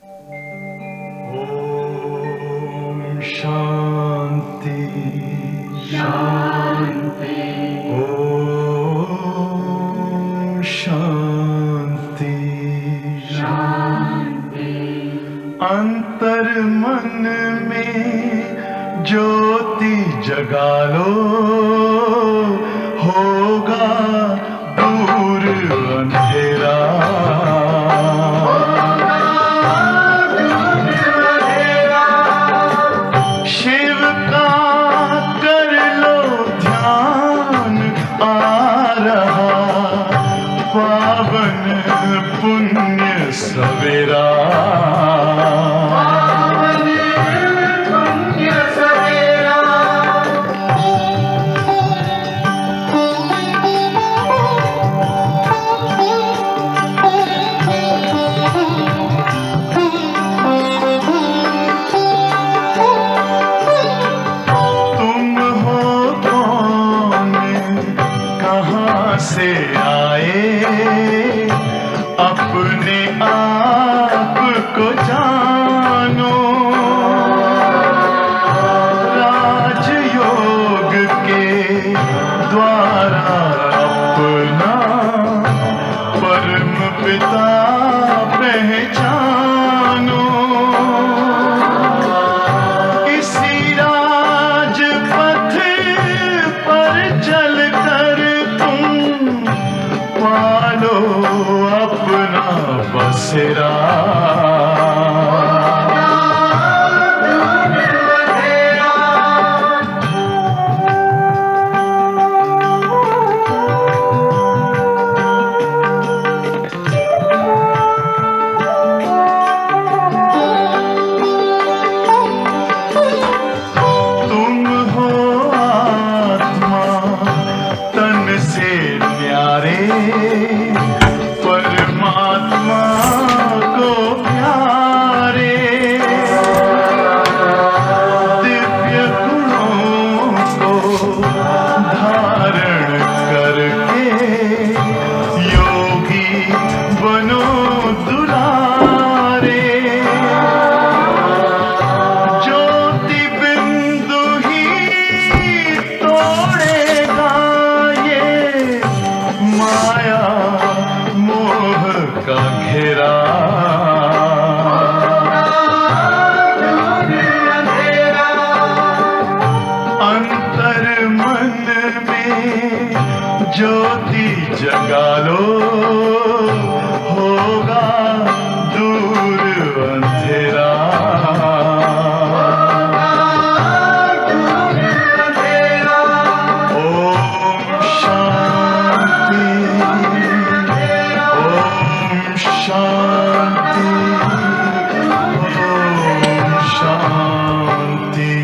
ओम शांति शांति। ओम शांति शांति। अंतर मन में ज्योति जगा लो, होगा दूर अंधेरा। शिव का कर लो ध्यान, आ रहा पावन पुण्य सवेरा। से आए अपने आप को जानो, राजयोग के द्वारा अपना परम पिता पहचानो। इसी राजपथ पर चलकर पालो अपना बसेरा। तुम हो आत्मा तन से न्यारे, परमात्मा को प्यारे। दिव्य गुणों को धारण करके योगी बनो दुलारे। ज्योति बिंदु ही तोड़ेगा ये माया मोह का घेरा। अंतर मन में ज्योति जगा लो, होगा दूर अंधेरा। Om Shanti Om Shanti Om Shanti.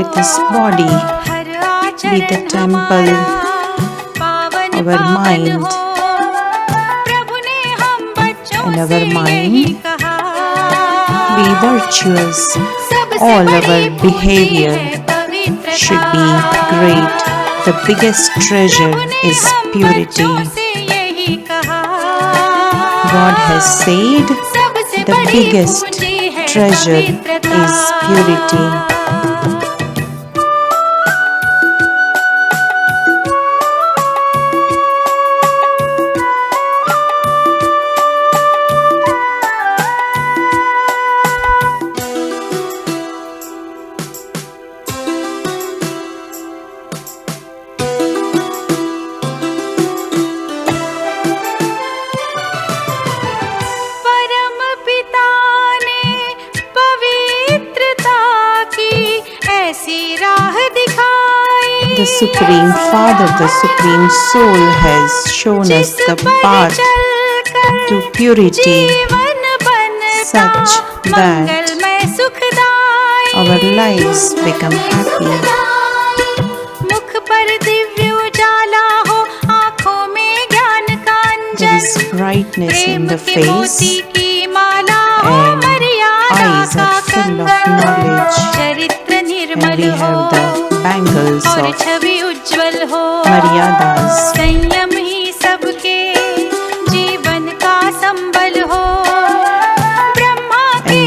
Let this body be the temple, our mind, and our mind be virtuous. All our behavior should be great. The biggest treasure is purity. God has said the biggest treasure is purity. The Supreme Father, the Supreme Soul has shown us the path to purity such that our lives become happy. There is brightness in the face and eyes are full of knowledge, and we have the bangles of maryadas, and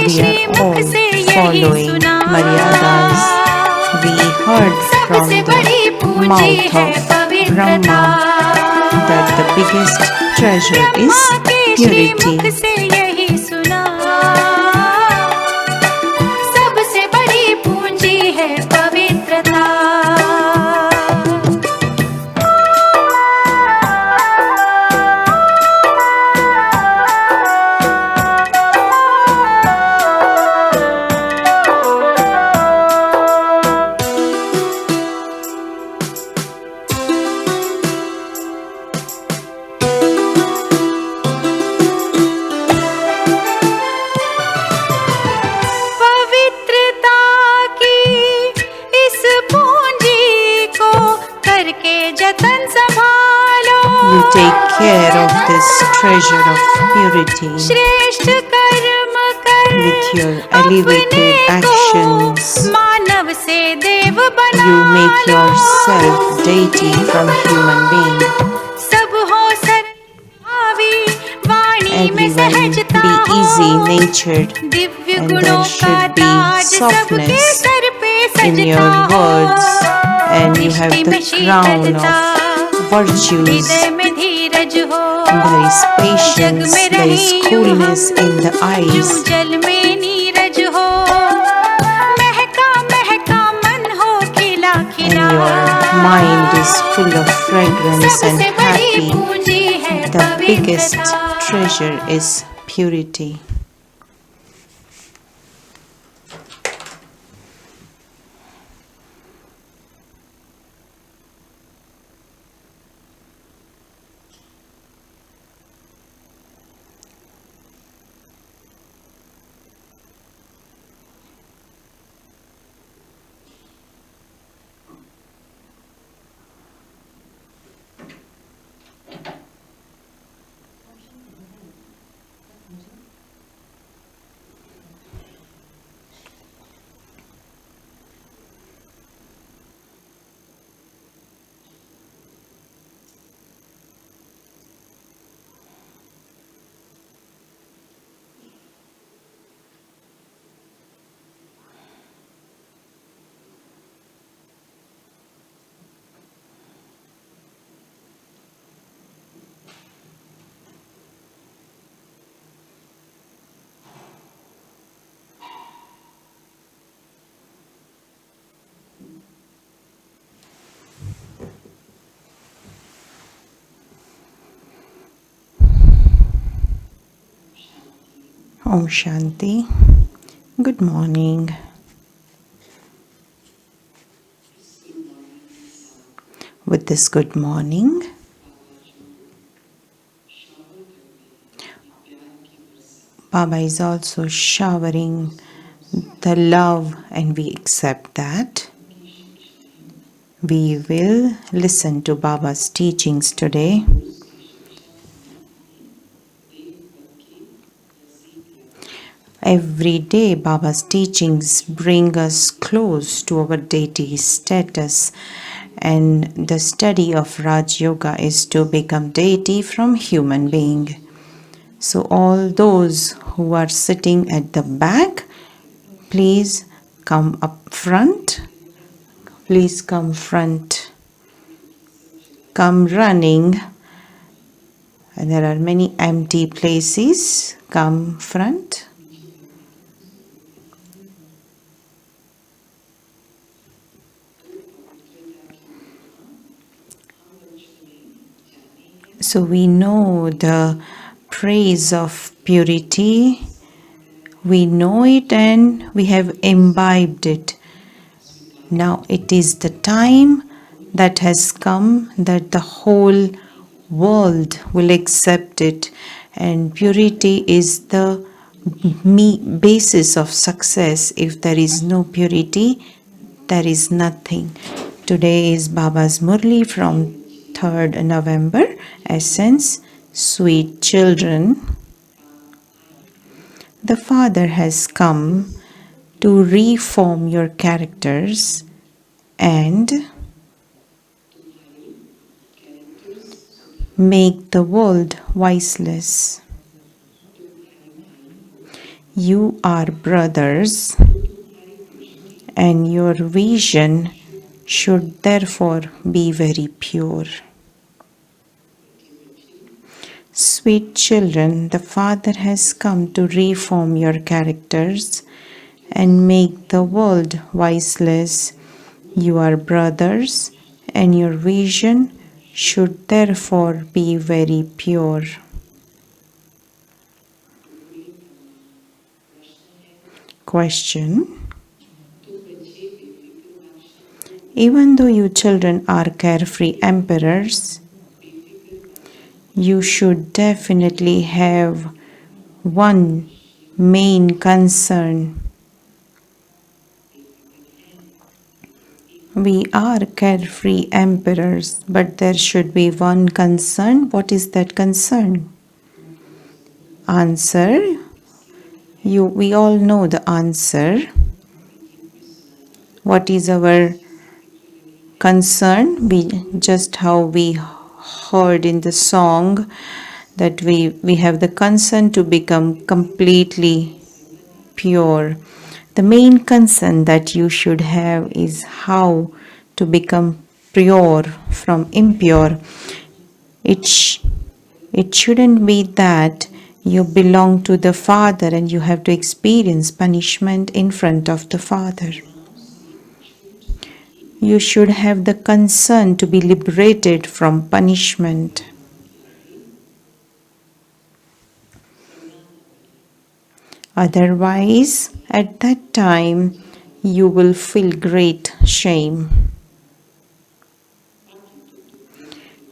we are all following maryadas. We heard from the mouth of Brahma that the biggest treasure is purity. You take care of this treasure of purity with your elevated actions. You make yourself deity from human being. Everyone be easy-natured, and there should be softness in your words, and you have the crown of virtues. There is patience, there is coolness in the eyes, and your mind is full of fragrance and happy. The biggest treasure is purity. Om Shanti. Good morning. With this good morning, Baba is also showering the love, and we accept that. We will listen to Baba's teachings today. Every day, Baba's teachings bring us close to our deity status, and the study of Raj Yoga is to become deity from human being. So, all those who are sitting at the back, please come up front. Please come front. Come running. And there are many empty places. Come front. So we know the praise of purity. We know it and we have imbibed it. Now it is the time that has come that the whole world will accept it, and purity is the basis of success. If there is no purity, there is nothing. Today is Baba's Murli from 3rd November. Essence, sweet children. The Father has come to reform your characters and make the world voiceless. You are brothers, and your vision should therefore be very pure. Sweet children, the Father has come to reform your characters and make the world voiceless. You are brothers, and your vision should therefore be very pure. Question. Even though you children are carefree emperors, you should definitely have one main concern. We are carefree emperors, but there should be one concern. What is that concern? Answer. We all know the answer. What is our concern? Just how we heard in the song that we have the concern to become completely pure. The main concern that you should have is how to become pure from impure. It shouldn't be that you belong to the Father and you have to experience punishment in front of the Father. You should have the concern to be liberated from punishment. Otherwise, at that time, you will feel great shame.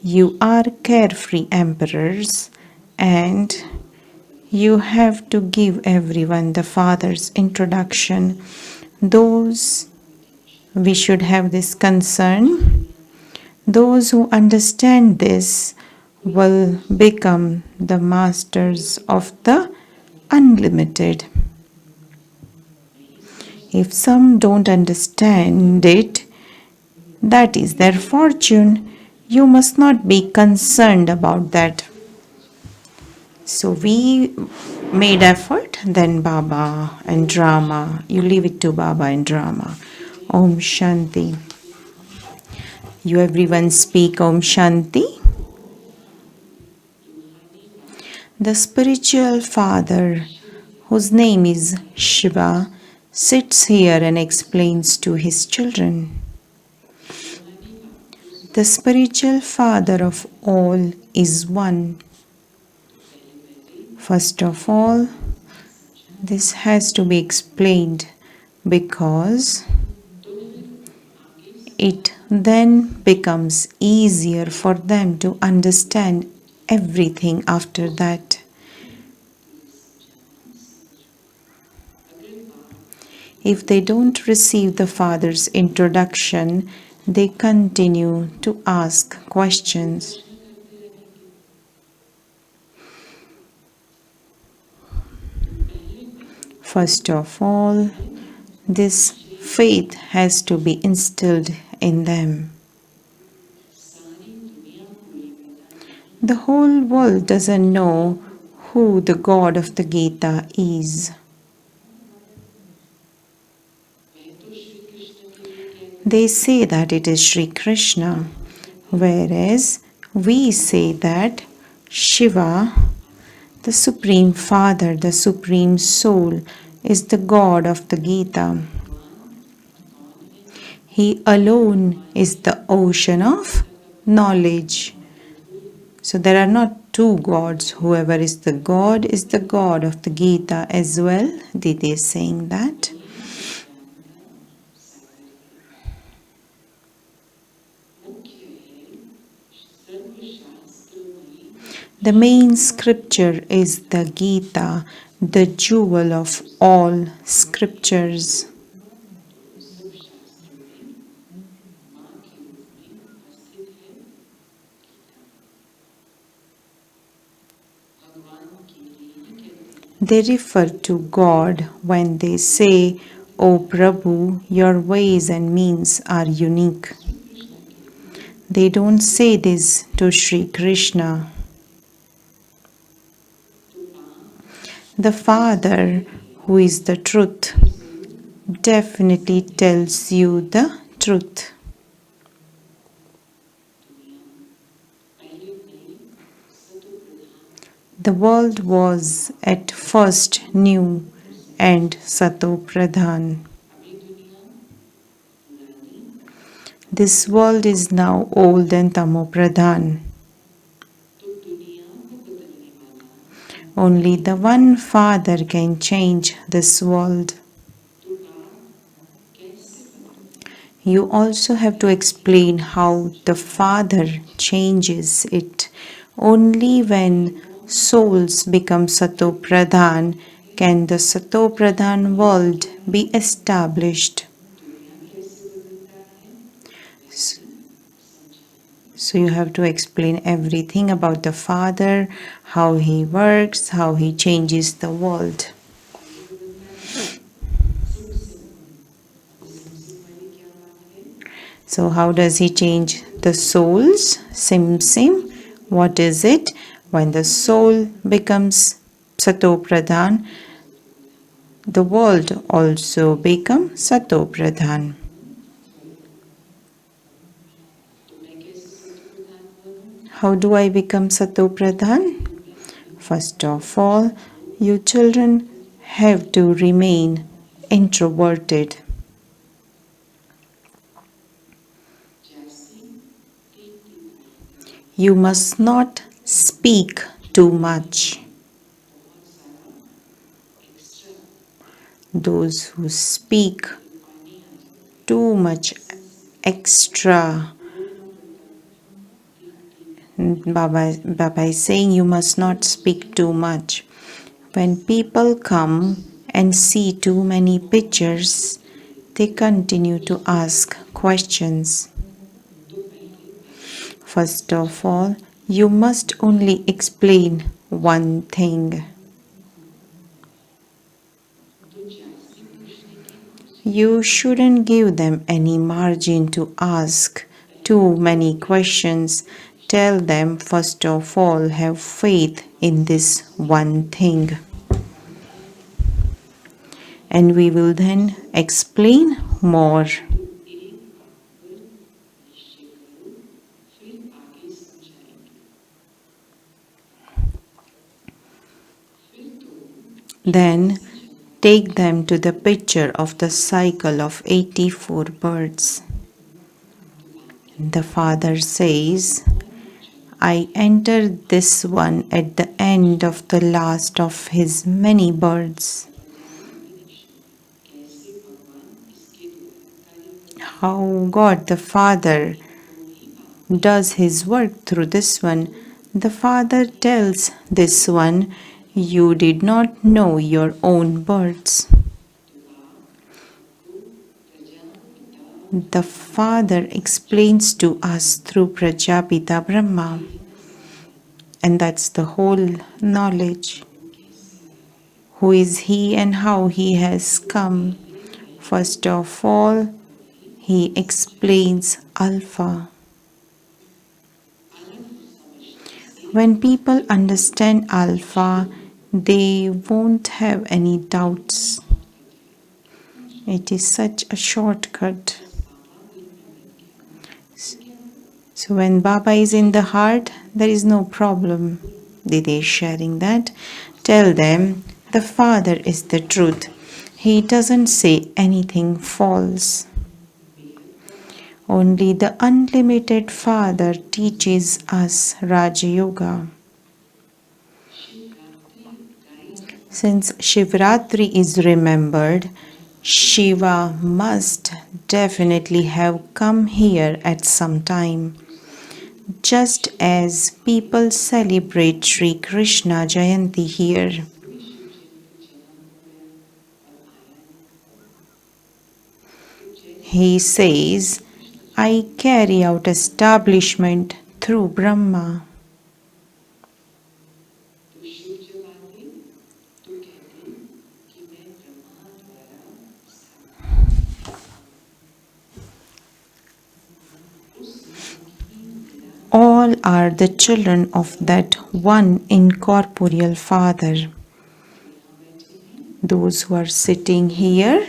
You are carefree emperors, and you have to give everyone the Father's introduction. Those we should have this concern. Those who understand this will become the masters of the unlimited. If some don't understand it, that is their fortune. You must not be concerned about that. So we made effort, then Baba and drama. You leave it to Baba and drama. Om Shanti. You everyone speak Om Shanti. The spiritual father, whose name is Shiva, sits here and explains to his children. The spiritual father of all is one. First of all, this has to be explained because it then becomes easier for them to understand everything after that. If they don't receive the Father's introduction, they continue to ask questions. First of all, this faith has to be instilled in them. The whole world doesn't know who the God of the Gita is. They say that it is Sri Krishna, whereas we say that Shiva, the Supreme Father, the Supreme Soul, is the God of the Gita. He alone is the ocean of knowledge. So there are not two gods. Whoever is the God of the Gita as well. Didi is saying that. The main scripture is the Gita, the jewel of all scriptures. They refer to God when they say, "O Prabhu, your ways and means are unique." They don't say this to Sri Krishna. The Father, who is the truth, definitely tells you the truth. The world was at first new and Sato Pradhan. This world is now old and Tamo Pradhan. Only the one Father can change this world. You also have to explain how the Father changes it. Only when souls become Sato Pradhan can the Sato Pradhan world be established. So you have to explain everything about the Father, how He works, how He changes the world. So how does He change the souls? Sim Sim. What is it? When the soul becomes Sato Pradhan, the world also becomes Sato Pradhan. How do I become Sato Pradhan? First of all, you children have to remain introverted. You must not speak too much. Those who speak too much extra, Baba is saying you must not speak too much. When people come and see too many pictures, they continue to ask questions. First of all, you must only explain one thing. You shouldn't give them any margin to ask too many questions. Tell them, first of all, have faith in this one thing. And we will then explain more. Then take them to the picture of the cycle of 84 birds. The Father says, I entered this one at the end of the last of his many birds. How God the Father does his work through this one. The Father tells this one, you did not know your own birds. the Father explains to us through Prajapita Brahma. And that's the whole knowledge. Who is He and how He has come? First of all, He explains Alpha. When people understand Alpha, they won't have any doubts. It is such a shortcut. So when Baba is in the heart, there is no problem. Didi is sharing that. Tell them the Father is the truth. He doesn't say anything false. Only the unlimited Father teaches us Raja Yoga. Since Shivratri is remembered, Shiva must definitely have come here at some time. Just as people celebrate Sri Krishna Jayanti here. He says, I carry out establishment through Brahma. All are the children of that one incorporeal Father. Those who are sitting here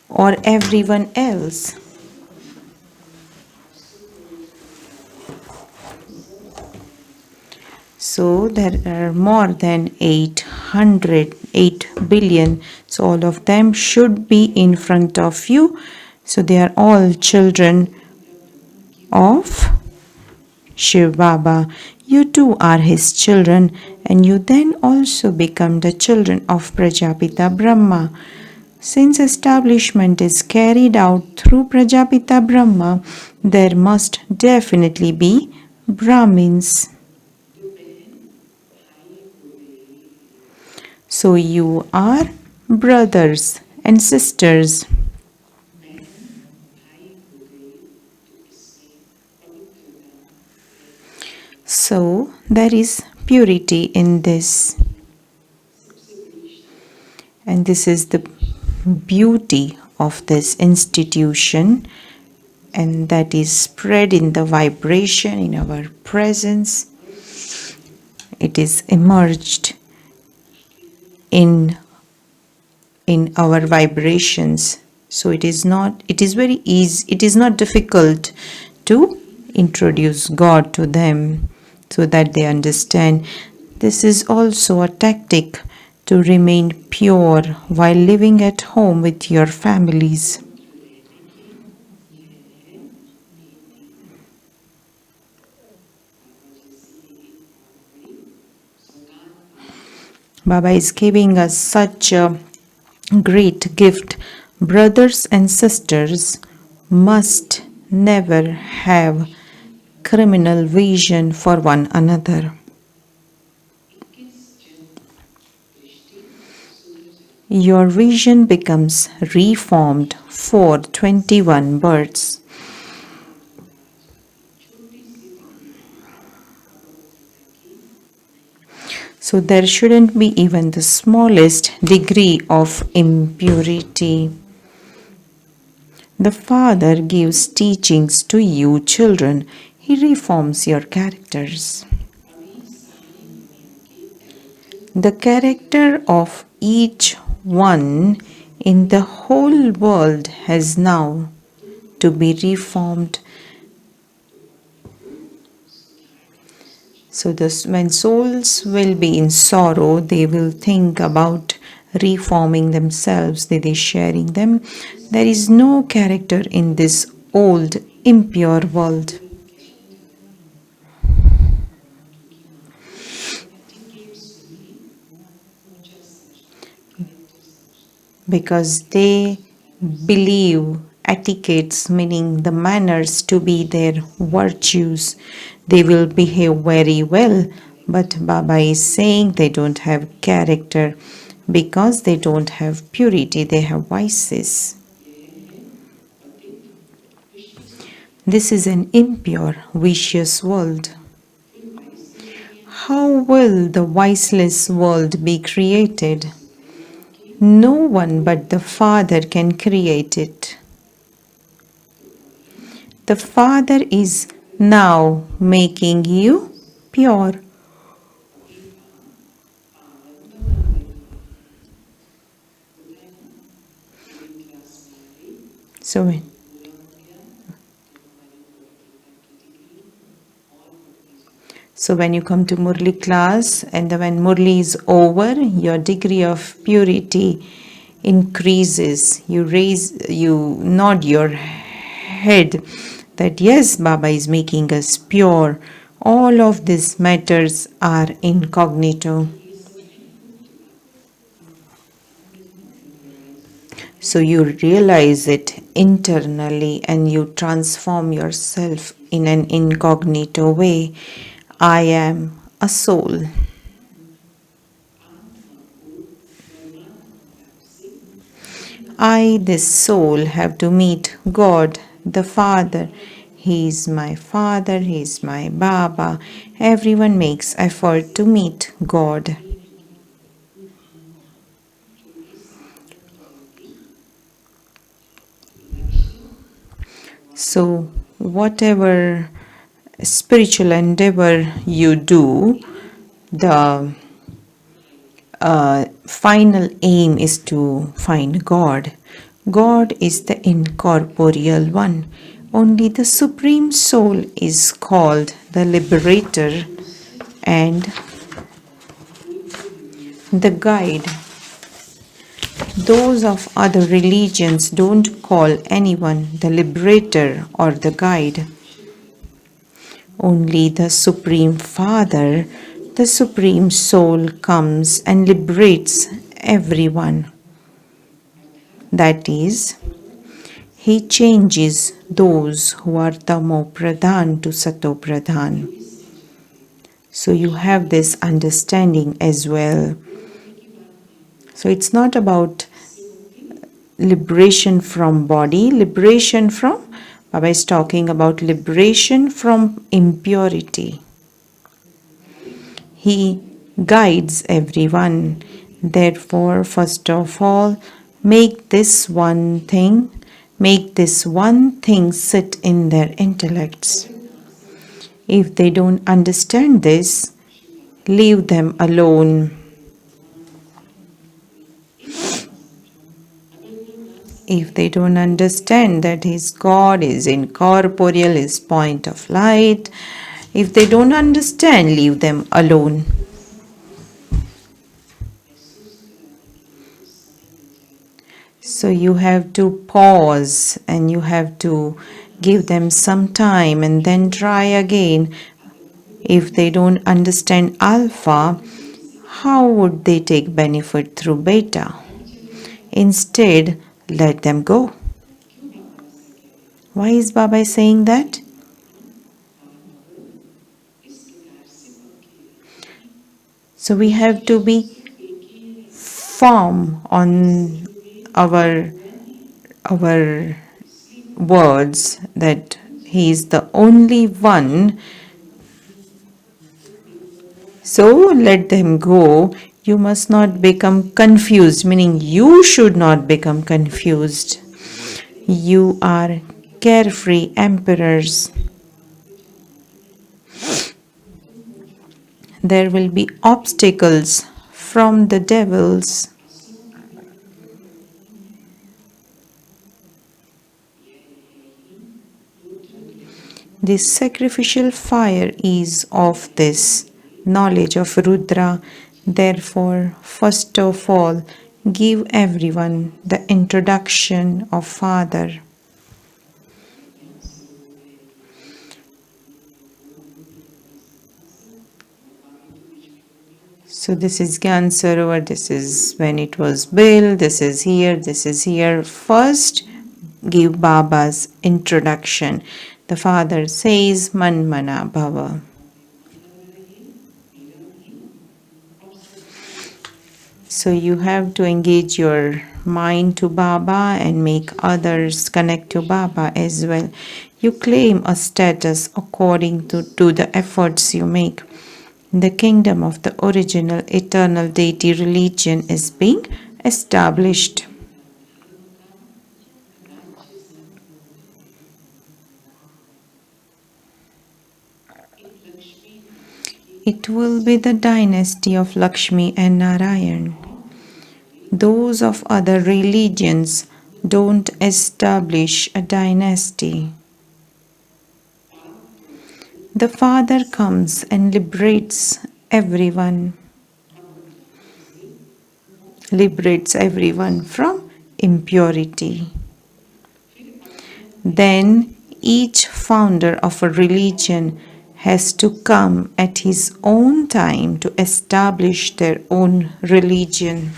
or everyone else. So there are more than 8 billion. So all of them should be in front of you. So they are all children of Shiv Baba. You too are his children, and you then also become the children of Prajapita Brahma. Since establishment is carried out through Prajapita Brahma, there must definitely be Brahmins. So you are brothers and sisters. So there is purity in this. And this is the beauty of this institution, and that is spread in the vibration in our presence. It is emerged in our vibrations. So it is very easy, it is not difficult to introduce God to them so that they understand. This is also a tactic to remain pure while living at home with your families. Baba is giving us such a great gift. Brothers and sisters must never have criminal vision for one another. Your vision becomes reformed for 21 births. So there shouldn't be even the smallest degree of impurity. The Father gives teachings to you children. He reforms your characters. The character of each one in the whole world has now to be reformed. So when souls will be in sorrow, they will think about reforming themselves, they are sharing them. There is no character in this old, impure world. Because they believe etiquettes, meaning the manners, to be their virtues. They will behave very well, but Baba is saying they don't have character because they don't have purity, they have vices. This is an impure, vicious world. How will the viceless world be created? No one but the Father can create it. The Father is now making you pure. So when you come to Murli class and when Murli is over, your degree of purity increases. You nod your head that yes, Baba is making us pure. All of these matters are incognito. So you realize it internally and you transform yourself in an incognito way. I am a soul. I, this soul, have to meet God, the Father. He is my Father, He is my Baba. Everyone makes effort to meet God. So, whatever spiritual endeavor you do, the final aim is to find God. God is the incorporeal one. Only the Supreme Soul is called the liberator and the guide. Those of other religions don't call anyone the liberator or the guide. Only the Supreme Father, the Supreme Soul, comes and liberates everyone. That is, He changes those who are Tamo Pradhan to Sato Pradhan. So you have this understanding as well. So it's not about liberation from body, Baba is talking about liberation from impurity. He guides everyone. Therefore, first of all, make this one thing sit in their intellects. If they don't understand this, leave them alone. If they don't understand that His God is incorporeal, His point of light, if they don't understand, leave them alone. So you have to pause and you have to give them some time and then try again. If they don't understand alpha, how would they take benefit through beta? Instead, let them go. Why is Baba saying that? So we have to be firm on our words that He is the only one. So let them go. You must not become confused, meaning you should not become confused. You are carefree emperors. There will be obstacles from the devils. This sacrificial fire is of this knowledge of Rudra. Therefore, first of all, give everyone the introduction of Father. So this is Gyan Sarovar, this is when it was built, this is here. First, give Baba's introduction. The Father says, Manmana Bhava. So you have to engage your mind to Baba and make others connect to Baba as well. You claim a status according to the efforts you make. The kingdom of the original eternal deity religion is being established. It will be the dynasty of Lakshmi and Narayan. Those of other religions don't establish a dynasty. The Father comes and liberates everyone from impurity. Then each founder of a religion has to come at his own time to establish their own religion.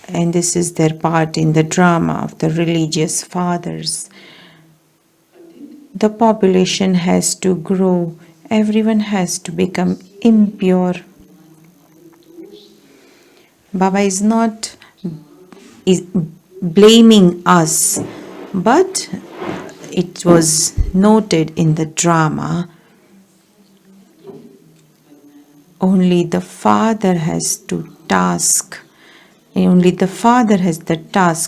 And this is their part in the drama of the religious fathers. The population has to grow. Everyone has to become impure. Baba is not blaming us, but it was noted in the drama. Only the Father has the task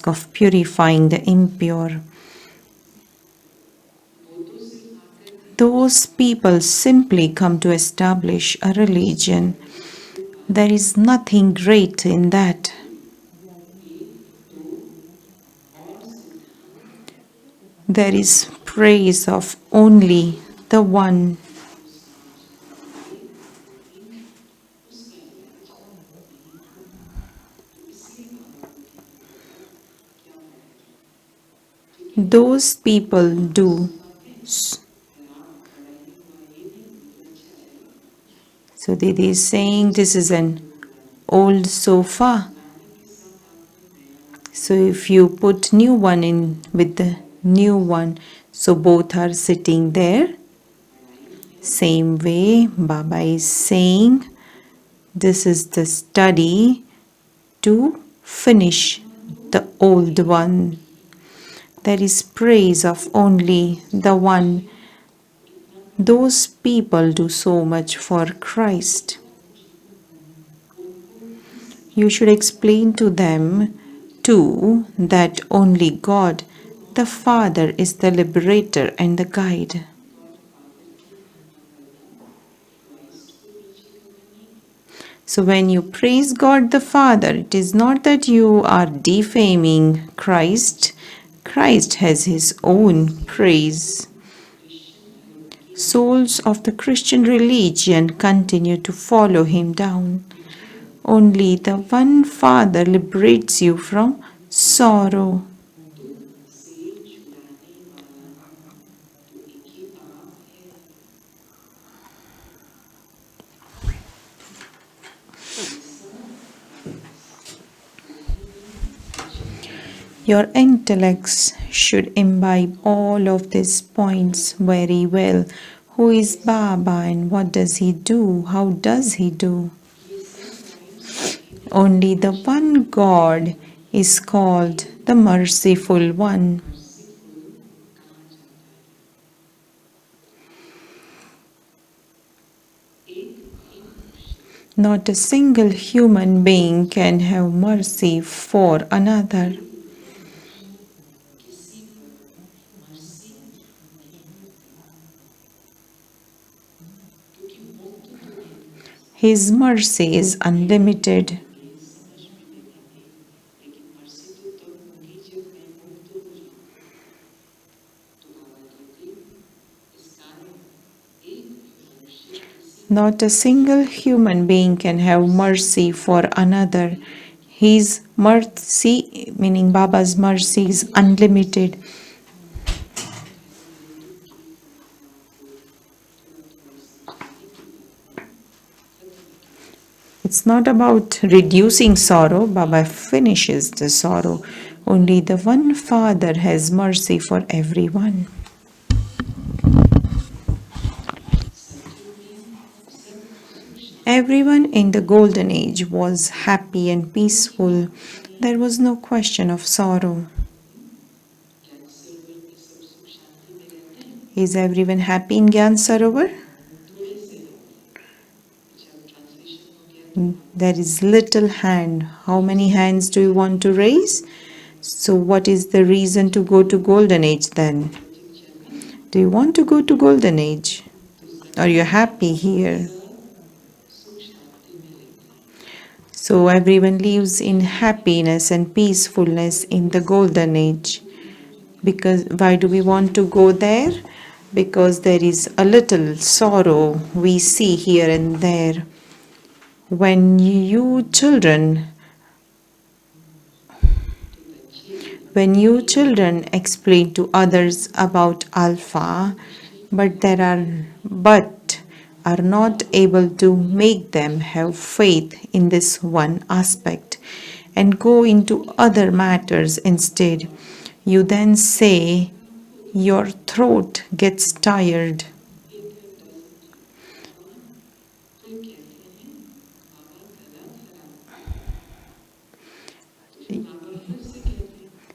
of purifying the impure. Those people simply come to establish a religion. There is nothing great in that. There is praise of only the one. Those people do. So Didi is saying this is an old sofa. So if you put new one in with the new one, so both are sitting there. Same way Baba is saying this is the study to finish the old one. There is praise of only the one. Those people do so much for Christ. You should explain to them too that only God, the Father, is the liberator and the guide. So when you praise God the Father, it is not that you are defaming Christ. Christ has his own praise. Souls of the Christian religion continue to follow him down. Only the one Father liberates you from sorrow. Your intellects should imbibe all of these points very well. Who is Baba and what does he do? How does he do? Only the one God is called the Merciful One. Not a single human being can have mercy for another. His mercy is unlimited. Not a single human being can have mercy for another. His mercy, meaning Baba's mercy, is unlimited. It's not about reducing sorrow. Baba finishes the sorrow. Only the one Father has mercy for everyone. Everyone in the golden age was happy and peaceful. There was no question of sorrow. Is everyone happy in Gyan Sarovar? There is little hand. How many hands do you want to raise? So what is the reason to go to Golden Age then? Do you want to go to Golden Age? Are you happy here? So everyone lives in happiness and peacefulness in the Golden Age. Because why do we want to go there? Because there is a little sorrow we see here and there. When you children explain to others about alpha, but are not able to make them have faith in this one aspect and go into other matters instead, you then say your throat gets tired.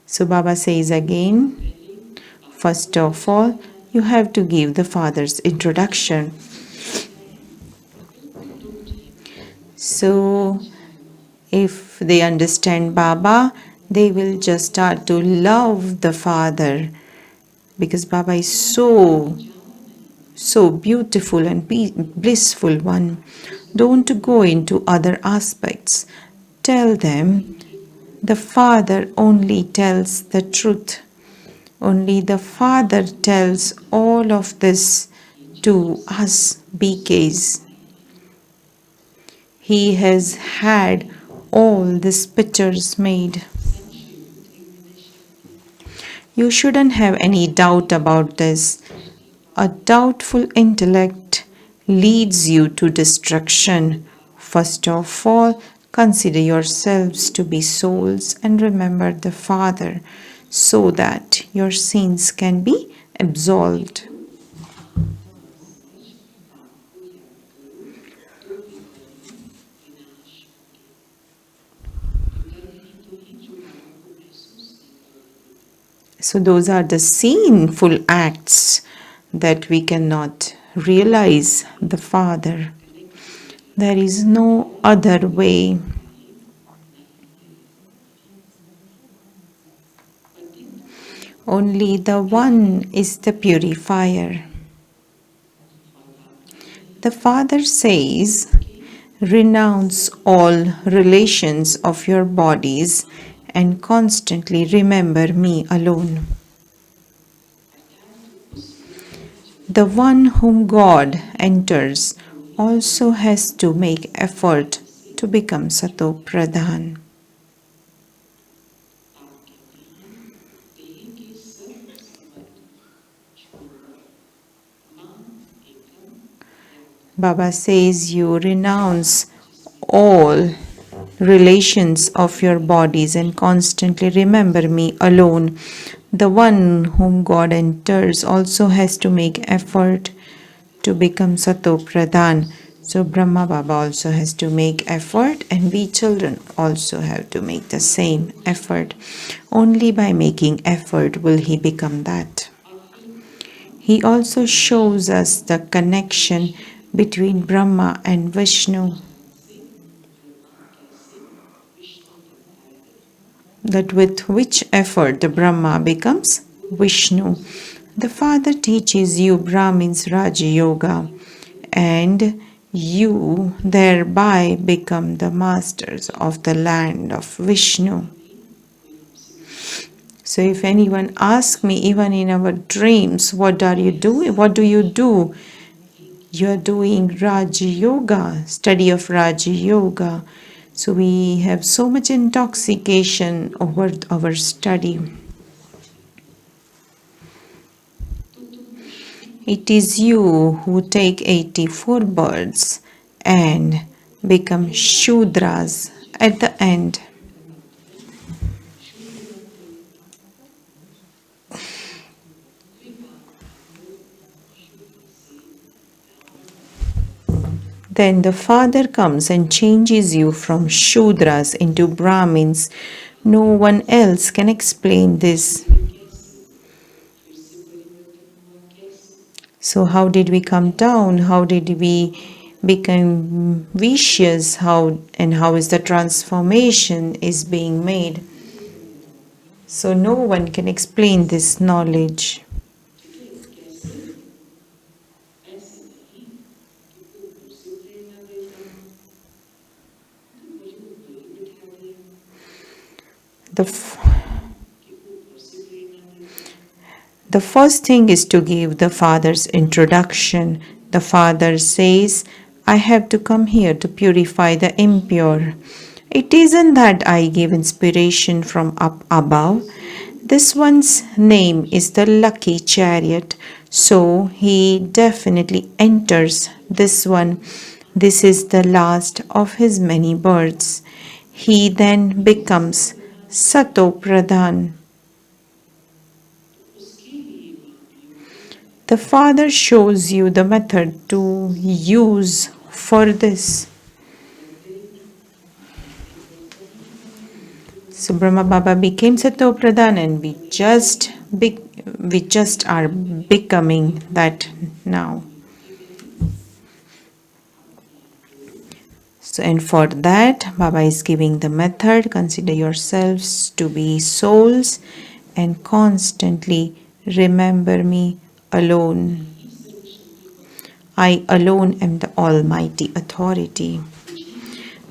So Baba says again, first of all, you have to give the Father's introduction. So if they understand Baba, they will just start to love the Father, because Baba is so beautiful and blissful one. Don't go into other aspects. Tell them the Father only tells the truth. Only the Father tells all of this to us BKs. He has had all these pictures made. You shouldn't have any doubt about this. A doubtful intellect leads you to destruction. First of all, consider yourselves to be souls and remember the Father so that your sins can be absolved. So those are the sinful acts that we cannot realize the Father. There is no other way. Only the one is the purifier. The Father says, renounce all relations of your bodies and constantly remember me alone. The one whom God enters also has to make effort to become Sato Pradhan. Baba says you renounce all relations of your bodies and constantly remember me alone. The one whom God enters also has to make effort to become Sato Pradhan. So Brahma Baba also has to make effort, and we children also have to make the same effort. Only by making effort will he become that. He also shows us the connection between Brahma and Vishnu. That with which effort the Brahma becomes Vishnu. The Father teaches you Brahmins Raja Yoga, and you thereby become the masters of the land of Vishnu. So if anyone asks me, even in our dreams, what are you doing? What do you do? You are doing Raja Yoga, study of Raja Yoga. So we have so much intoxication over our study. It is you who take 84 birds and become Shudras at the end. Then the Father comes and changes you from Shudras into Brahmins. No one else can explain this. So how did we come down? How did we become vicious? How is the transformation is being made? So no one can explain this knowledge. The first thing is to give the Father's introduction. The Father says, I have to come here to purify the impure. It isn't that I give inspiration from up above. This one's name is the lucky chariot, so he definitely enters this one. This is the last of his many births. He then becomes Sato Pradhan. The Father shows you the method to use for this. So Brahma Baba became Sato Pradhan, and we just are becoming that now. So, and for that, Baba is giving the method. Consider yourselves to be souls and constantly remember me alone. I alone am the Almighty Authority.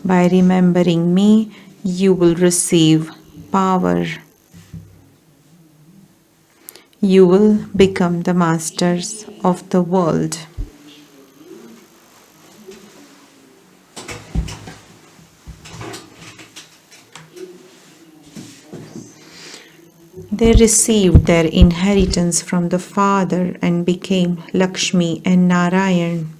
By remembering me, you will receive power. You will become the masters of the world. They received their inheritance from the Father and became Lakshmi and Narayan.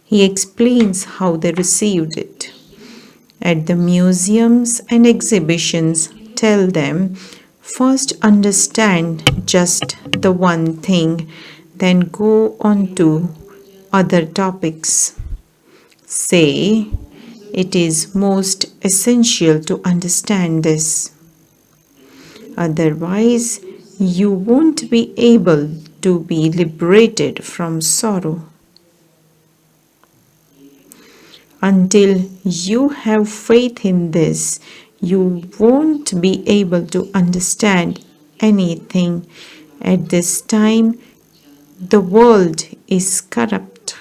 He explains how they received it. At the museums and exhibitions, tell them, first understand just the one thing, then go on to other topics. Say, it is most essential to understand this. Otherwise, you won't be able to be liberated from sorrow. Until you have faith in this, you won't be able to understand anything. At this time, the world is corrupt.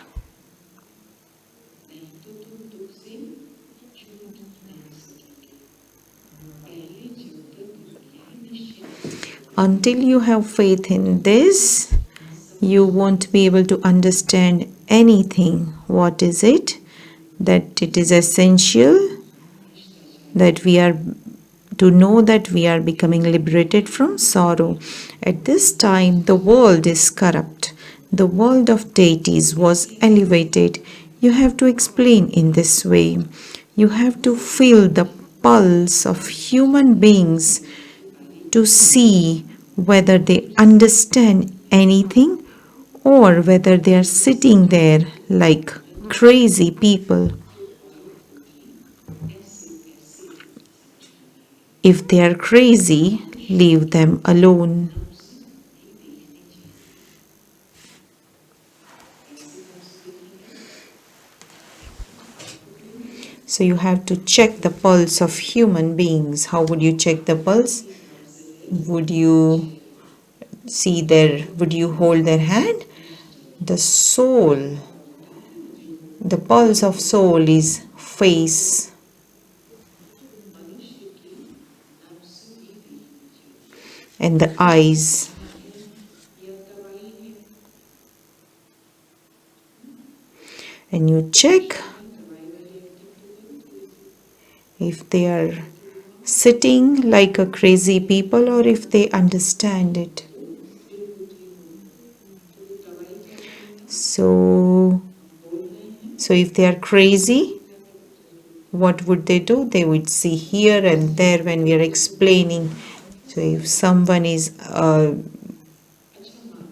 Until you have faith in this, you won't be able to understand anything. What is it? That it is essential that we are to know that we are becoming liberated from sorrow. At this time, the world is corrupt. The world of deities was elevated. You have to explain in this way. You have to feel the pulse of human beings to see whether they understand anything or whether they are sitting there like crazy people. If they are crazy, leave them alone. So you have to check the pulse of human beings. How would you check the pulse? Would you hold their hand? The soul, the pulse of soul is face. And the eyes. And you check if they are sitting like a crazy people or if they understand it. So if they are crazy, what would they do? They would see here and there when we are explaining. So if someone is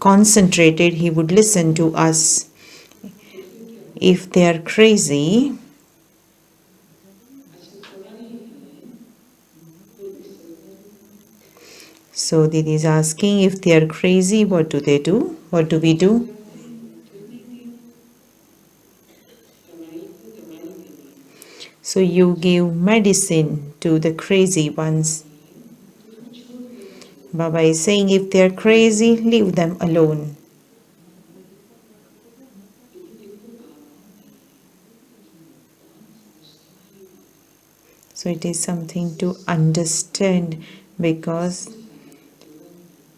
concentrated, he would listen to us. If they are crazy, So Didi is asking, if they are crazy, what do they do? What do we do? So you give medicine to the crazy ones. Baba is saying, if they are crazy, leave them alone. So it is something to understand, because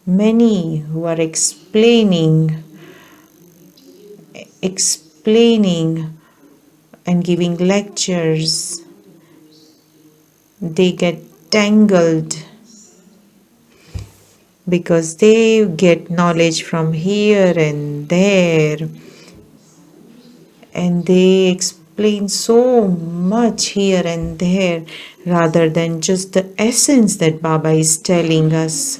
many who are explaining and giving lectures, they get tangled because they get knowledge from here and there, and they explain so much here and there rather than just the essence that Baba is telling us.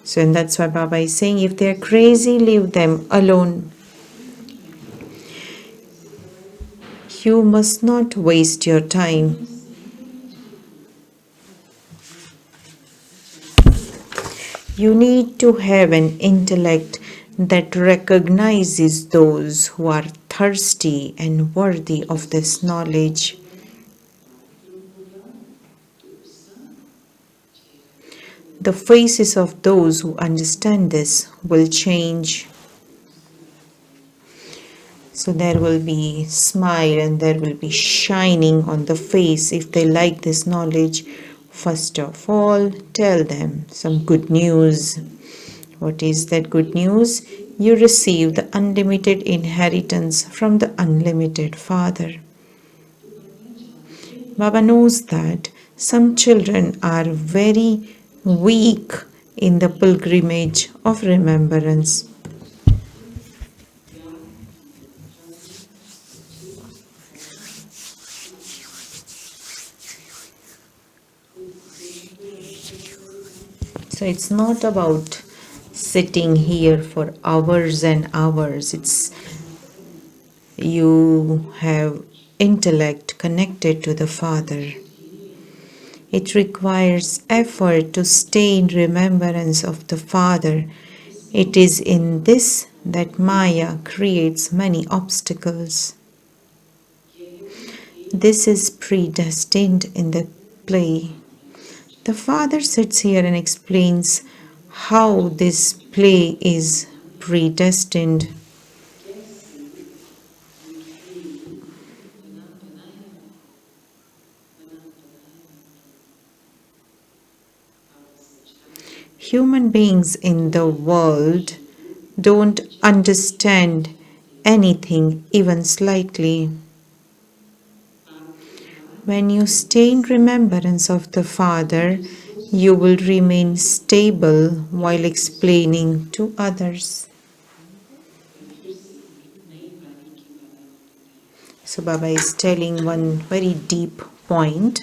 So, and that's why Baba is saying, if they're crazy, leave them alone. You must not waste your time. You need to have an intellect that recognizes those who are thirsty and worthy of this knowledge. The faces of those who understand this will change. So there will be smile and there will be shining on the face if they like this knowledge. First of all, tell them some good news. What is that good news? You receive the unlimited inheritance from the unlimited Father. Baba knows that some children are very weak in the pilgrimage of remembrance. So it's not about sitting here for hours and hours. It's you have intellect connected to the Father. It requires effort to stay in remembrance of the Father. It is in this that Maya creates many obstacles. This is predestined in the play. The Father sits here and explains how this play is predestined. Human beings in the world don't understand anything even slightly. When you stay in remembrance of the Father, you will remain stable while explaining to others. So Baba is telling one very deep point.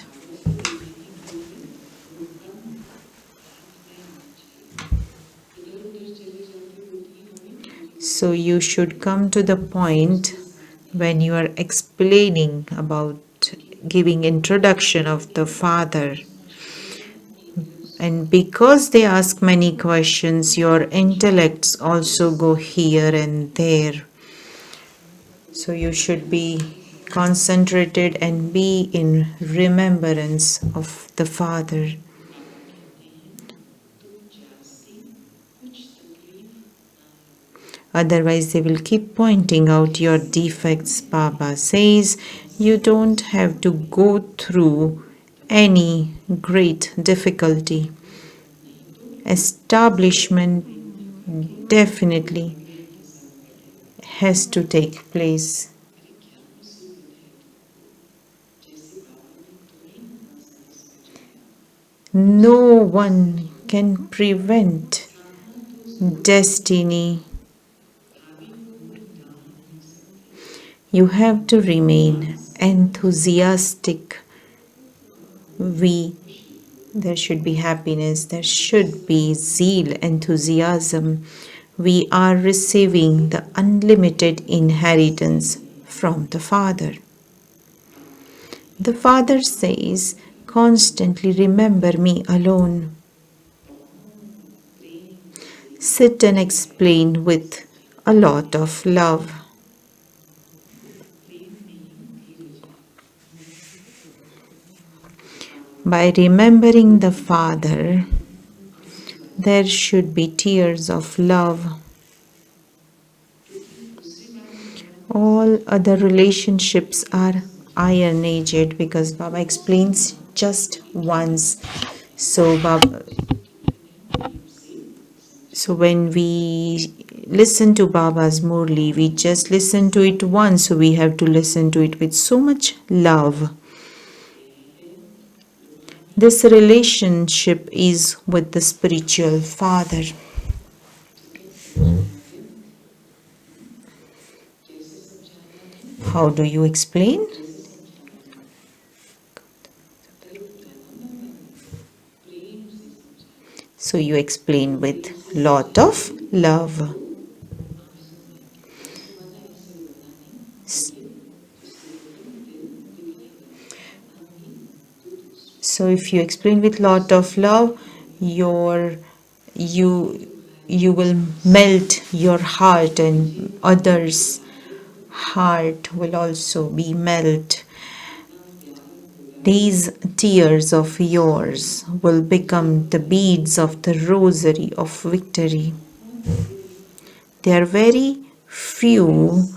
So you should come to the point when you are explaining about giving introduction of the Father. And because they ask many questions, your intellects also go here and there. So you should be concentrated and be in remembrance of the Father. Otherwise, they will keep pointing out your defects. Baba says you don't have to go through any great difficulty. Establishment definitely has to take place. No one can prevent destiny. You have to remain enthusiastic. There should be happiness, there should be zeal, enthusiasm. We are receiving the unlimited inheritance from the Father. The Father says, constantly remember me alone. Sit and explain with a lot of love. By remembering the Father, there should be tears of love. All other relationships are iron aged because Baba explains just once. So when we listen to Baba's Murli, we just listen to it once, so we have to listen to it with so much love. This relationship is with the spiritual father. How do you explain? So you explain with lot of love. So if you explain with lot of love, you will melt your heart, and others' heart will also be melt. These tears of yours will become the beads of the rosary of victory. There are very few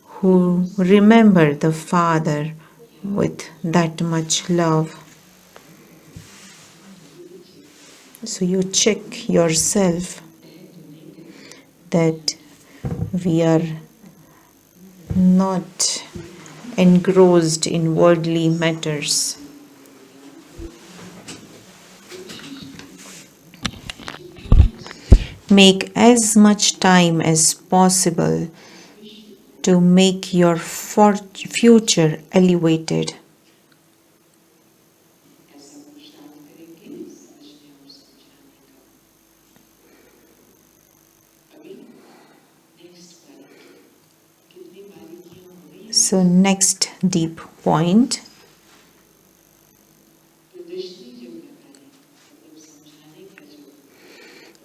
who remember the Father with that much love. So you check yourself that we are not engrossed in worldly matters. Make as much time as possible to make your future elevated. So next deep point.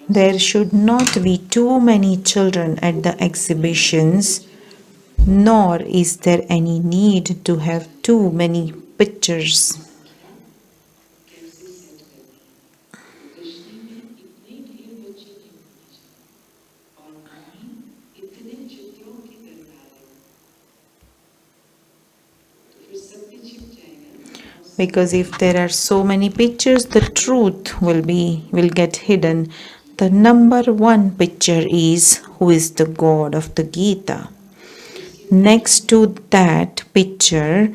There should not be too many children at the exhibitions, nor is there any need to have too many pictures. Because if there are so many pictures, the truth will get hidden. The number one picture is who is the God of the Gita. Next to that picture,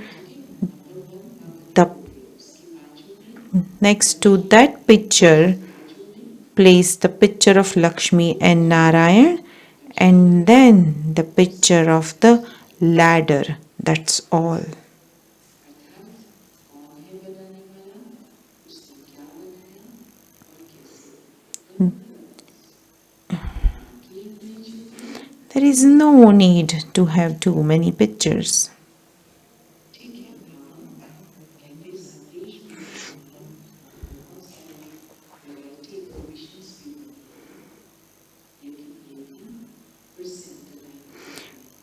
place the picture of Lakshmi and Narayan, and then the picture of the ladder. That's all. There is no need to have too many pictures.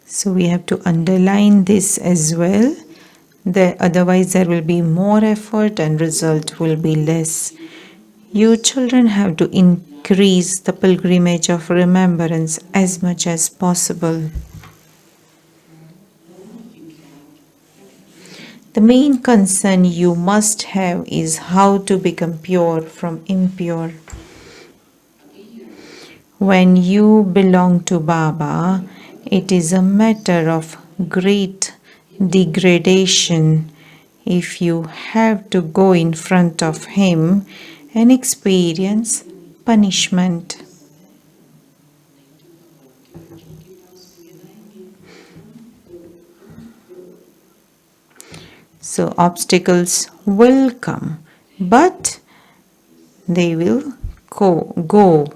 So we have to underline this as well. Otherwise there will be more effort and result will be less. You children have to increase the pilgrimage of remembrance as much as possible. The main concern you must have is how to become pure from impure. When you belong to Baba, it is a matter of great degradation if you have to go in front of him and experience punishment. So obstacles will come, but they will go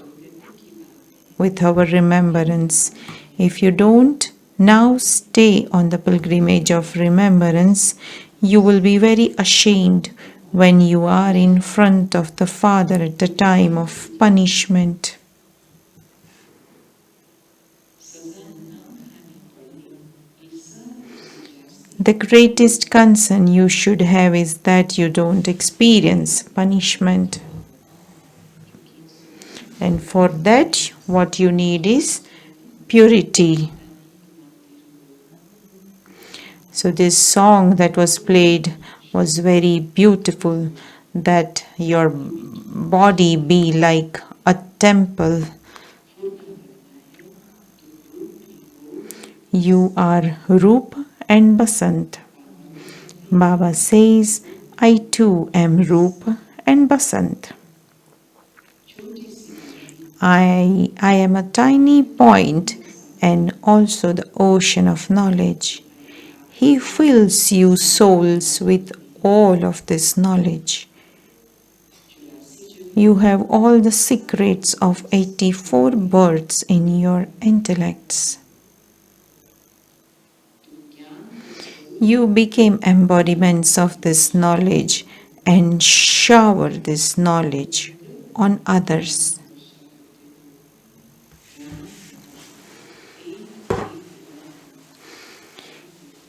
with our remembrance. If you don't now stay on the pilgrimage of remembrance, you will be very ashamed when you are in front of the Father at the time of punishment. The greatest concern you should have is that you don't experience punishment. And for that, what you need is purity. So this song that was played was very beautiful, that your body be like a temple. You are Roop and Basant. Baba says, I too am Roop and Basant. I am a tiny point and also the ocean of knowledge. He fills you souls with all of this knowledge. You have all the secrets of 84 births in your intellects. You became embodiments of this knowledge and shower this knowledge on others.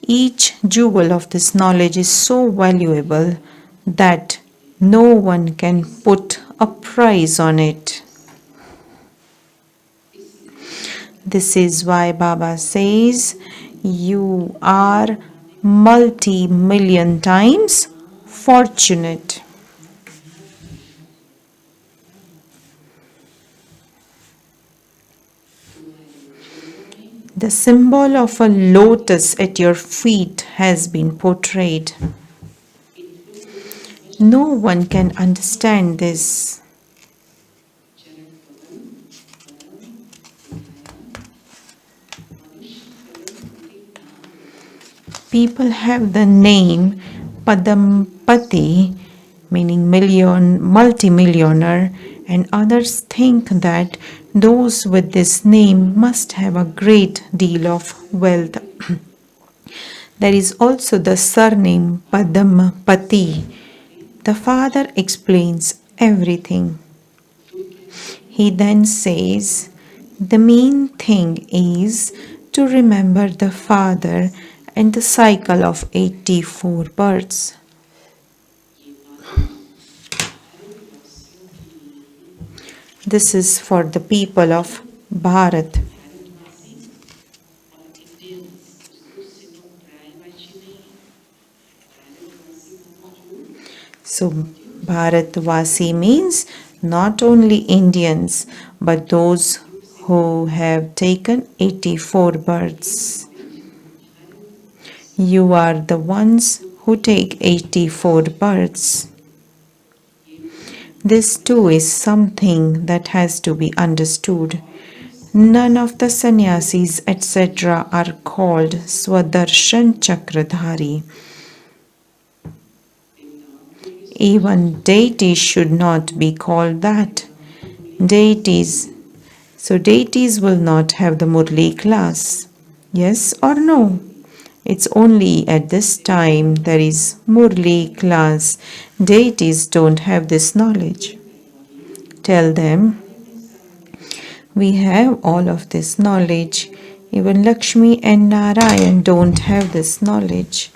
Each jewel of this knowledge is so valuable that no one can put a price on it. This is why Baba says you are multi-million times fortunate. The symbol of a lotus at your feet has been portrayed. No one can understand this. People have the name Padampati, meaning multi-millionaire, and others think that those with this name must have a great deal of wealth. There is also the surname Padampati. The father explains everything. He then says, the main thing is to remember the father and the cycle of 84 births. This is for the people of Bharat. So Bharatvasi means not only Indians but those who have taken 84 births. You are the ones who take 84 births. This too is something that has to be understood. None of the sannyasis, etc., are called Swadarshan Chakradhari. Even deities should not be called that. Deities will not have the Murli class. Yes or no? It's only at this time there is Murli class. Deities don't have this knowledge. Tell them, we have all of this knowledge. Even Lakshmi and Narayan don't have this knowledge.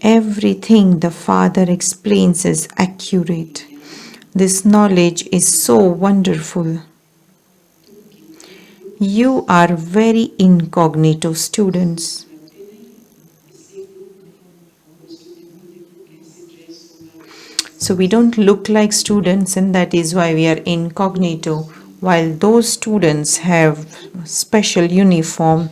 Everything the Father explains is accurate. This knowledge is so wonderful. You are very incognito students. So we don't look like students, and that is why we are incognito. While those students have special uniform,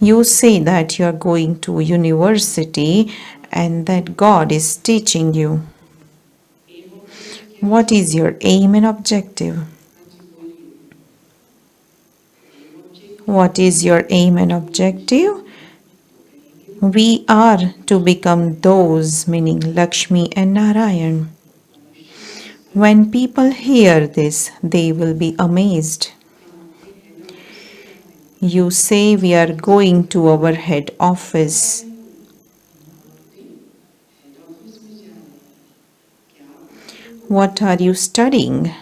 you say that you are going to university and that God is teaching you. What is your aim and objective? What is your aim and objective? We are to become those, meaning Lakshmi and Narayan. When people hear this, they will be amazed. You say we are going to our head office. What are you studying?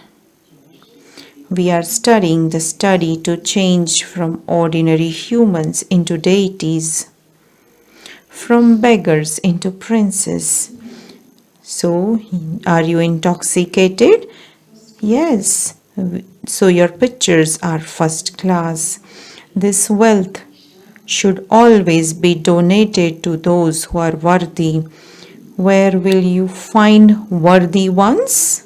We are studying the study to change from ordinary humans into deities. from beggars into princes. So, are you intoxicated? Yes. So, your pictures are first class. This wealth should always be donated to those who are worthy. Where will you find worthy ones?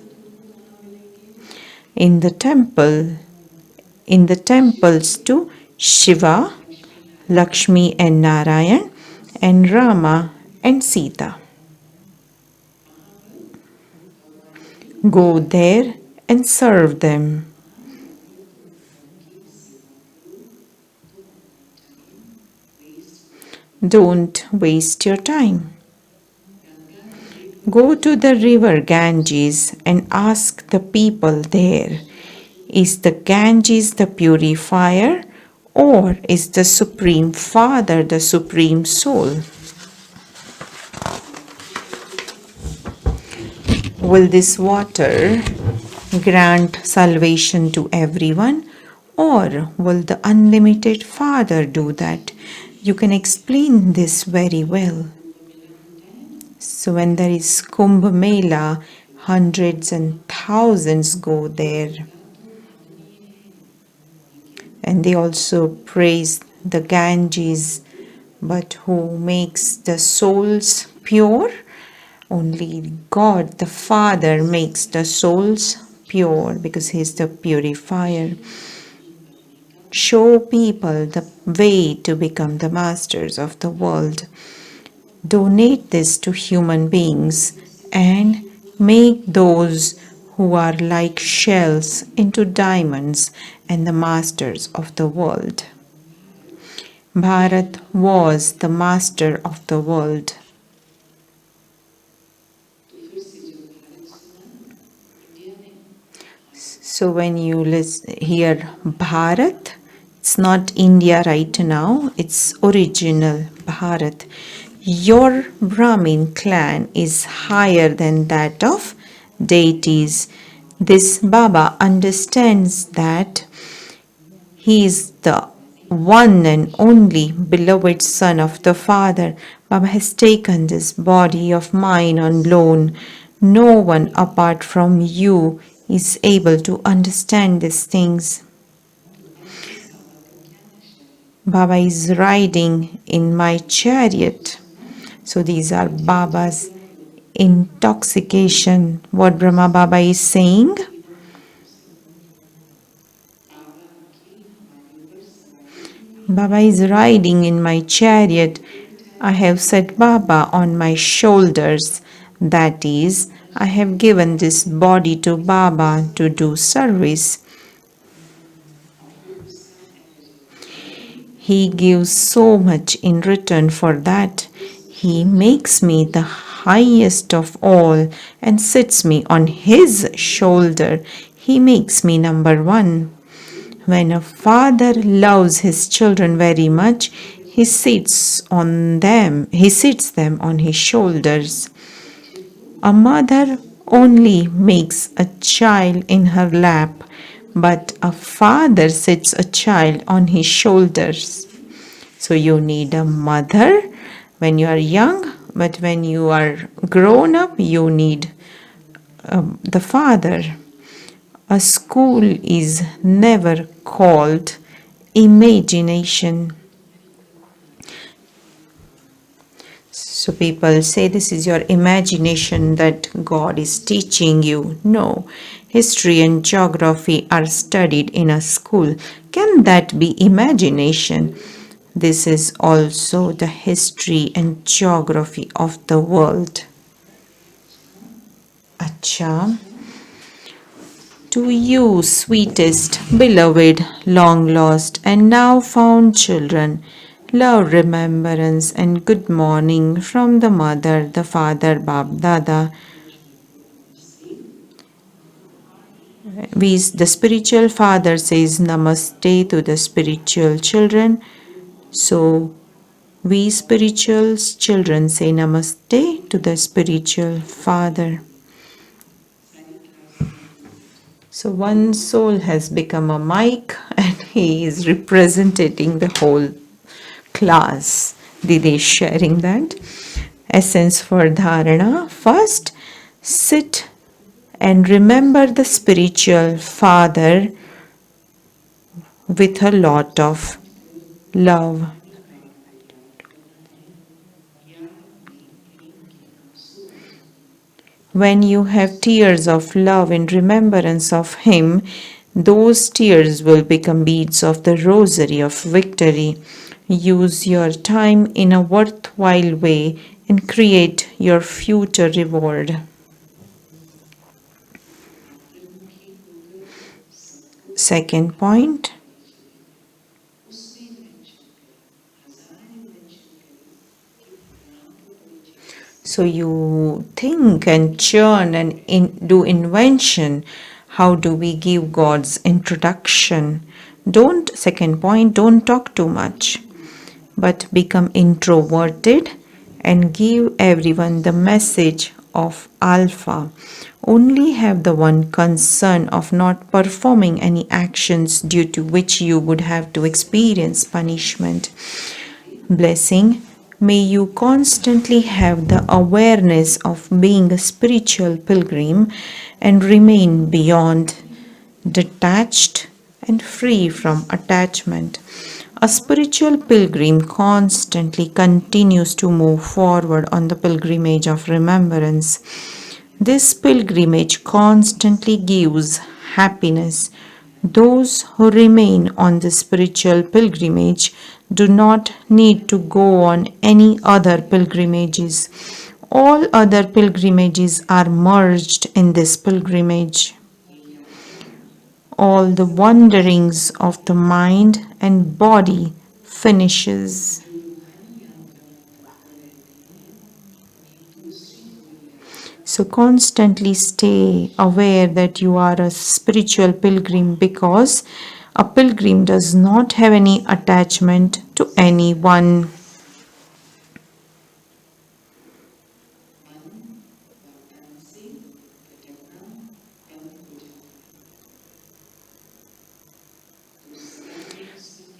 In the temple. In the temples to Shiva, Lakshmi and Narayan, and Rama and Sita. Go there and serve them. Don't waste your time. Go to the river Ganges and ask the people there, is the Ganges the purifier, or is the Supreme Father the Supreme Soul? Will this water grant salvation to everyone, or will the unlimited Father do that? You can explain this very well. So when there is Kumbh Mela, hundreds and thousands go there. And they also praise the Ganges, but who makes the souls pure? Only God the Father makes the souls pure because He is the purifier. Show people the way to become the masters of the world. Donate this to human beings and make those who are like shells into diamonds and the masters of the world. Bharat was the master of the world. So when you hear Bharat, it's not India right now, it's original Bharat. Your Brahmin clan is higher than that of deities. This Baba understands that he is the one and only beloved son of the Father. Baba has taken this body of mine on loan. No one apart from you is able to understand these things. Baba is riding in my chariot. So these are Baba's intoxication. What Brahma Baba is saying? Baba is riding in my chariot. I have set Baba on my shoulders. That is, I have given this body to Baba to do service. He gives so much in return for that. He makes me the highest of all and sits me on his shoulder. He makes me number one. When a father loves his children very much, he sits them on his shoulders. A mother only makes a child in her lap, but a father sits a child on his shoulders. So you need a mother when you are young, but when you are grown up, you need the father. A school is never called imagination. So people say this is your imagination that God is teaching you. No, history and geography are studied in a school. Can that be imagination? This is also the history and geography of the world. Acha. To you, sweetest, beloved, long lost, and now found children, love, remembrance, and good morning from the mother, the father, Bab Dada. The spiritual father says namaste to the spiritual children. So, we spiritual children say namaste to the spiritual father. So one soul has become a mic and he is representing the whole class. Didi is sharing that. Essence for dharana. First, sit and remember the spiritual father with a lot of love. When you have tears of love in remembrance of him, those tears will become beads of the rosary of victory. Use your time in a worthwhile way and create your future reward. Second point. So you think and churn and do invention. How do we give God's introduction? Second point, don't talk too much, but become introverted and give everyone the message of Alpha. Only have the one concern of not performing any actions due to which you would have to experience punishment. Blessing. May you constantly have the awareness of being a spiritual pilgrim and remain beyond, detached, and free from attachment. A spiritual pilgrim constantly continues to move forward on the pilgrimage of remembrance. This pilgrimage constantly gives happiness. Those who remain on the spiritual pilgrimage do not need to go on any other pilgrimages. All other pilgrimages are merged in this pilgrimage. All the wanderings of the mind and body finishes. So constantly stay aware that you are a spiritual pilgrim, because a pilgrim does not have any attachment to anyone.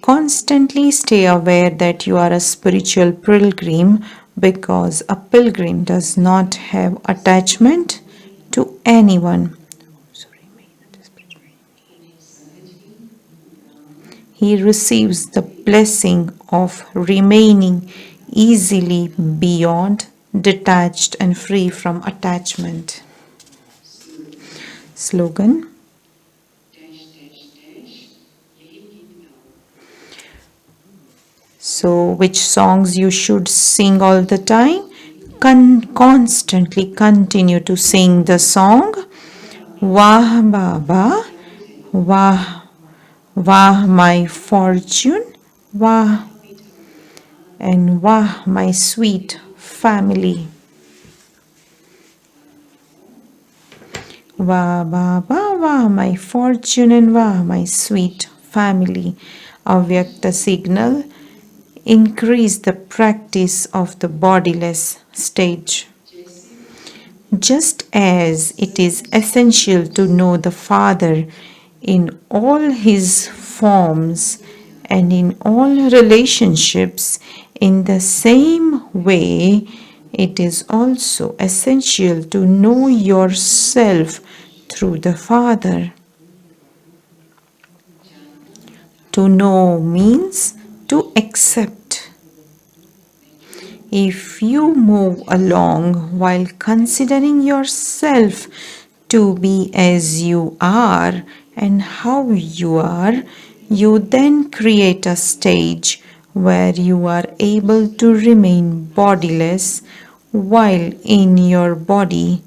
Constantly stay aware that you are a spiritual pilgrim, because a pilgrim does not have attachment to anyone. He receives the blessing of remaining easily beyond, detached, and free from attachment. Slogan. So, which songs you should sing all the time? Constantly continue to sing the song Wah Baba, Wah, Wah my fortune, Wah, and Wah my sweet family. Wah Baba, Wah my fortune, and Wah my sweet family. Avyakta signal. Increase the practice of the bodiless stage. Just as it is essential to know the Father in all his forms and in all relationships, in the same way, it is also essential to know yourself through the Father. To know means to accept. If you move along while considering yourself to be as you are and how you are, you then create a stage where you are able to remain bodiless while in your body,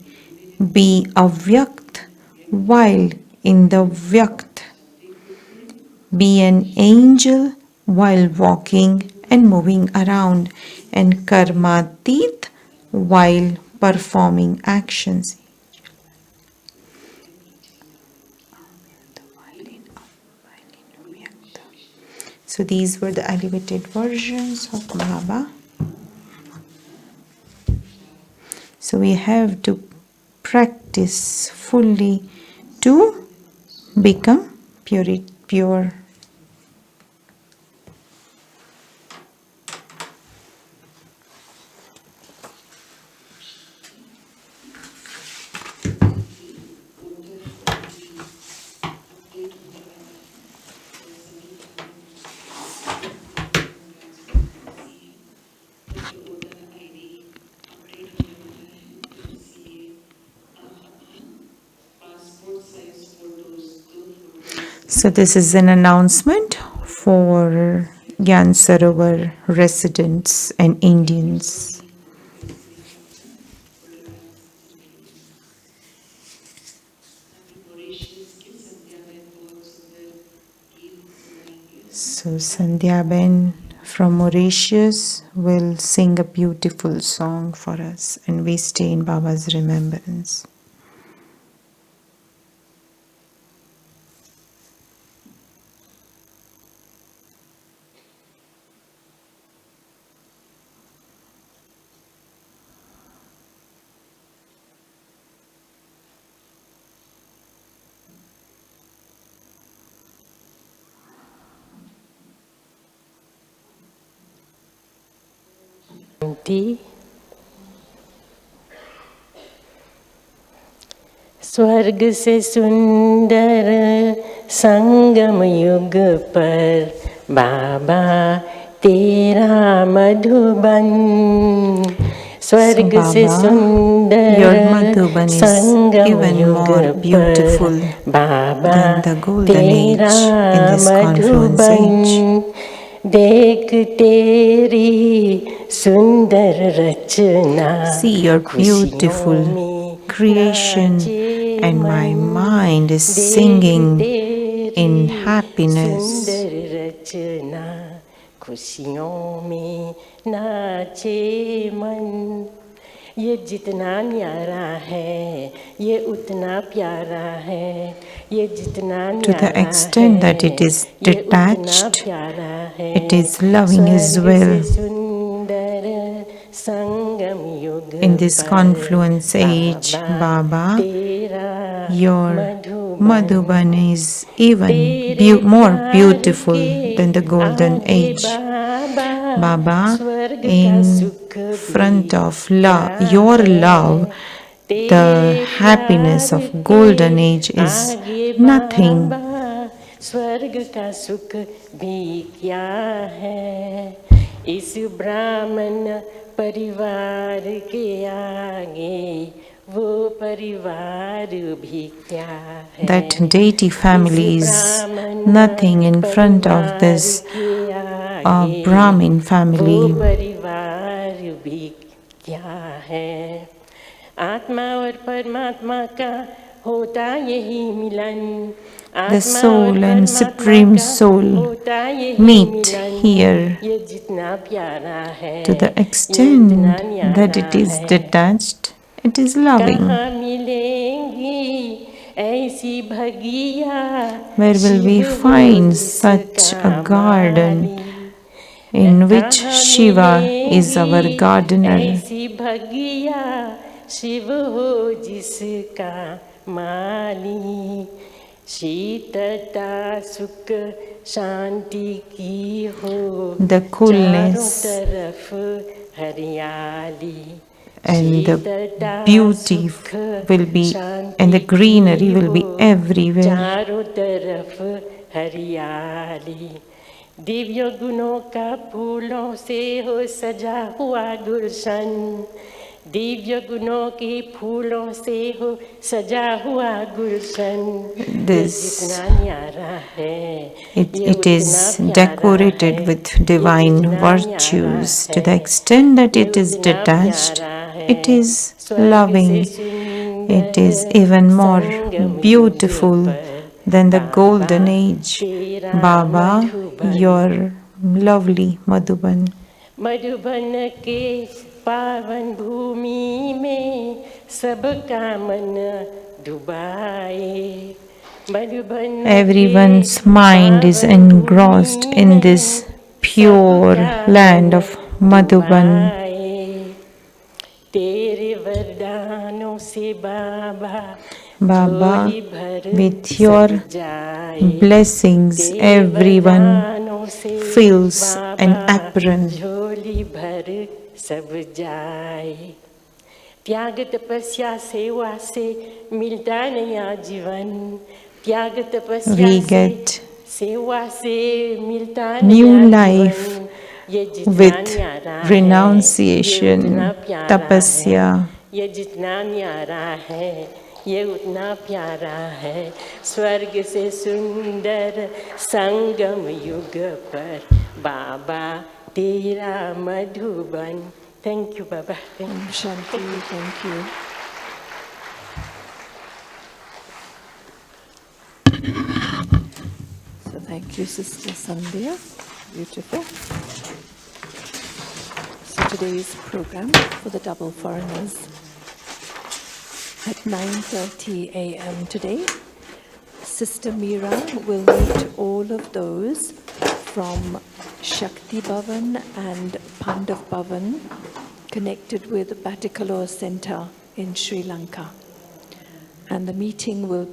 be avyakt while in the vyakt, be an angel while walking and moving around, and karmatit while performing actions. So these were the elevated versions of Baba. So we have to practice fully to become pure. So this is an announcement for Gyan Sarovar residents and Indians. So Sandhya Ben from Mauritius will sing a beautiful song for us, and we stay in Baba's remembrance. स्वर्ग से सुंदर संगम युग पर बाबा तेरा मधुबन स्वर्ग से सुंदर संगम युग पर बाबा तेरा मधुबन देख तेरी सुंदर रचना See your beautiful creation, and my mind is singing in happiness. खुशियों में नाचे मन ये जितना न्यारा है ये उतना प्यारा है ये जितना To the extent that it is detached, it is loving as well. In this confluence age, Baba, your Madhuban is even more beautiful than the golden age. Baba, in front of love, your love, the happiness of golden age is nothing. स्वर्ग का सुख भी क्या है इस ब्राह्मण परिवार के आगे वो परिवार भी क्या है That deity family is nothing in front of this Brahmin family. वो परिवार भी क्या है आत्मा और परमात्मा का होता यही मिलन The soul and supreme soul meet here. To the extent that it is detached, it is loving. Where will we find such a garden in which Shiva is our gardener? Shiv हो जिसका माली शीतलता सुख शांति की हो the coolness तरफ हरियाली and the beauty will be and the greenery will be everywhere. चारों तरफ हरियाली दिव्य गुणों का फूलों से हो सजा हुआ गुलशन दिव्य गुणों के फूलों से हो सजा हुआ गुलशन जितना न्यारा है it is decorated with divine virtues. To the extent that it is detached, it is loving. It is even more beautiful than the golden age. Baba, your lovely Madhuban. Madhuban के पावन भूमि में सबका मन डुबाए Everyone's mind is engrossed in this pure land of Madhuban. Baba, with your blessings, everyone feels an apron. त्याग तपस्या सेवा से मिलता नया जीवन त्याग तपस्या get सेवा से मिलता new life with renunciation, tapasya. ये जितना न्यारा है ये उतना प्यारा है स्वर्ग से सुंदर संगम युग पर बाबा तेरा Madhuban. Thank you, Baba. Thank you. Shanti, thank you. So thank you, Sister Sandhya. Beautiful. So today's program for the double foreigners at 9:30 a.m. today, Sister Meera will meet all of those from Shakti Bhavan and Pandav Bhavan connected with Batikalore Center in Sri Lanka. And the meeting will be